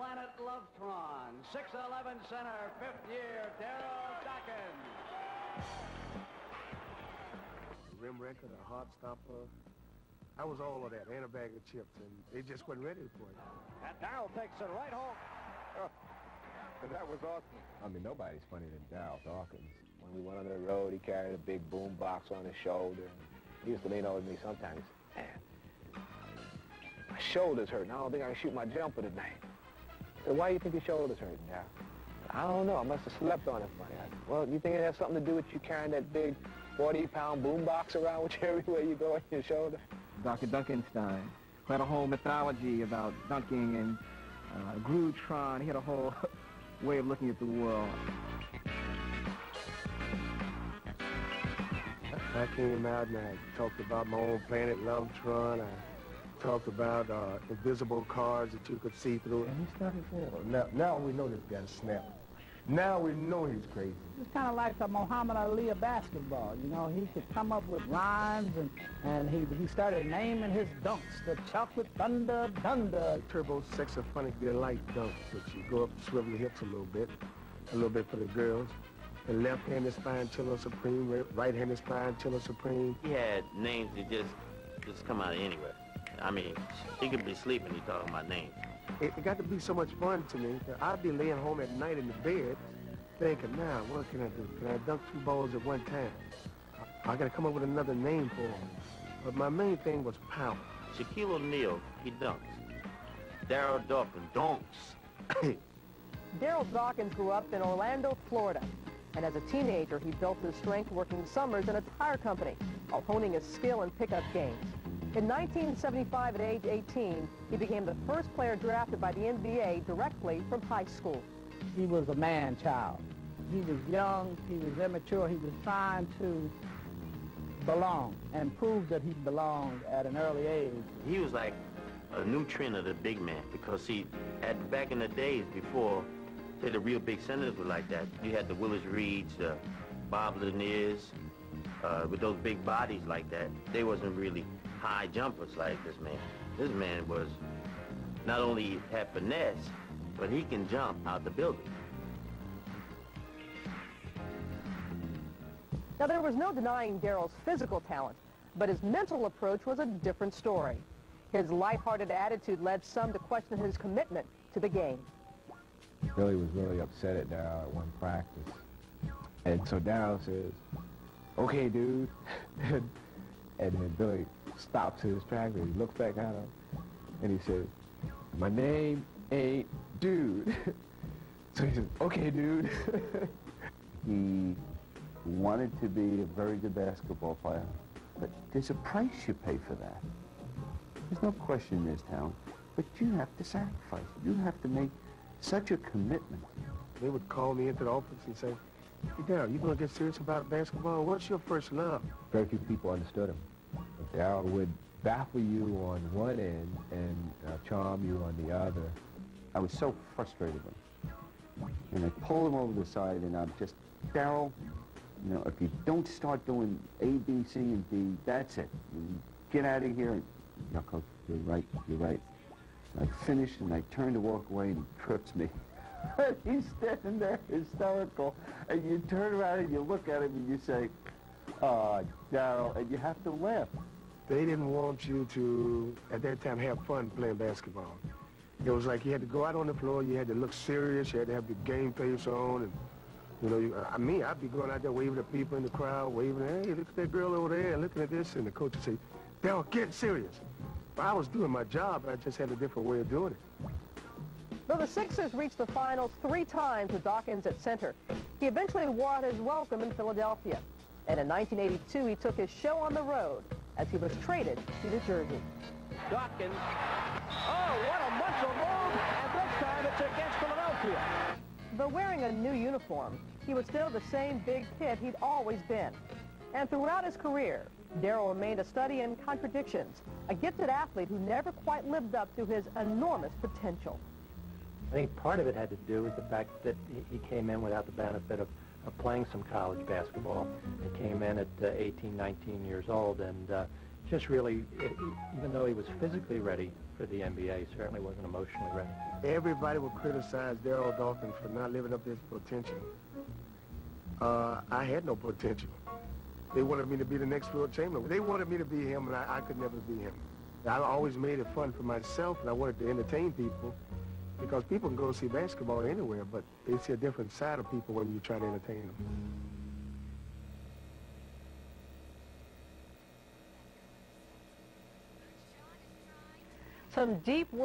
Planet Lovetron, 6'11" center, 5th year, Darryl Dawkins. Rim record, a heart stopper. I was all of that, and a bag of chips, and they just wasn't ready for it. And Darryl takes it right home. And that was awesome. I mean, nobody's funnier than Darryl Dawkins. When we went on the road, he carried a big boom box on his shoulder. And he used to lean over me sometimes. Man, my shoulder's hurting. I don't think I can shoot my jumper tonight. I said, why do you think your shoulder's hurting, Darryl? I don't know. I must have slept on it funny. I said, well, you think it has something to do with you carrying that big 40-pound boom box around with you everywhere you go on your shoulder? Dr. Dunkenstein had a whole mythology about dunking and Grootron. He had a whole way of looking at the world. I came out and I talked about my own planet, Lovetron. I talked about invisible cars that you could see through. And he started falling. Now we know this guy's snap. Now we know he's crazy. It's kind of like the Muhammad Ali of basketball. You know, he could come up with rhymes, and he started naming his dunks, the chocolate thunder. Turbo sex, a funny delight dunks, that you go up and swivel your hips a little bit for the girls. The left-handed spine chiller supreme, right-handed spine chiller supreme. He had names that just come out of anywhere. I mean, he could be sleeping, he's talking about names. It got to be so much fun to me that I'd be laying home at night in the bed thinking, now, what can I do? Can I dunk 2 balls at one time? I got to come up with another name for him. But my main thing was power. Shaquille O'Neal, he dunks. Darryl Dawkins, donks. Darryl Dawkins grew up in Orlando, Florida. And as a teenager, he built his strength working summers in a tire company while honing his skill in pickup games. In 1975, at age 18, he became the first player drafted by the NBA directly from high school. He was a man-child. He was young, he was immature, he was trying to belong and prove that he belonged at an early age. He was like a new trend of the big man because, see, back in the days before, say, the real big centers were like that. You had the Willis Reeds, the Bob Laniers, with those big bodies like that. They wasn't really high jumpers like this man. This man was not only had finesse, but he can jump out the building. Now, there was no denying Darryl's physical talent, but his mental approach was a different story. His lighthearted attitude led some to question his commitment to the game. Billy was really upset at Darryl at one practice. And so Darryl says, okay, dude. And then Billy stops his practice. He looks back at him, and he says, my name ain't Dude. So he says, okay, dude. He wanted to be a very good basketball player, but there's a price you pay for that. There's no question there's talent, but you have to sacrifice. You have to make such a commitment. They would call me into the office and say, hey, Darryl, you going to get serious about basketball? What's your first love? Very few people understood him. Darryl would baffle you on one end and charm you on the other. I was so frustrated with him. And I pulled him over the side, and I'm just, Darryl, you know, if you don't start doing A, B, C, and D, that's it. You get out of here. And, no, Coach, you're right, you're right. I finished, and I turned to walk away, and he trips me. And he's standing there hysterical. And you turn around, and you look at him, and you say, oh, Darryl, and you have to laugh. They didn't want you to, at that time, have fun playing basketball. It was like you had to go out on the floor, you had to look serious, you had to have the game face on, and, you know, I'd be going out there waving at people in the crowd, waving, hey, look at that girl over there, looking at this, and the coach would say, Darryl, get serious. But I was doing my job, I just had a different way of doing it. Though the Sixers reached the finals 3 times with Dawkins at center, he eventually wore out his welcome in Philadelphia. And in 1982, he took his show on the road as he was traded to New Jersey. Dawkins. Oh, what a muscle move! And this time it's against Philadelphia. Though wearing a new uniform, he was still the same big kid he'd always been. And throughout his career, Darryl remained a study in contradictions, a gifted athlete who never quite lived up to his enormous potential. I think part of it had to do with the fact that he came in without the benefit of playing some college basketball. He came in at 18, 19 years old, and just really, even though he was physically ready, for the NBA. He certainly wasn't emotionally ready. Everybody would criticize Darryl Dawkins for not living up to his potential. I had no potential. They wanted me to be the next Wilt Chamberlain. They wanted me to be him, and I could never be him. I always made it fun for myself, and I wanted to entertain people, because people can go see basketball anywhere, but they see a different side of people when you try to entertain them. Some deep work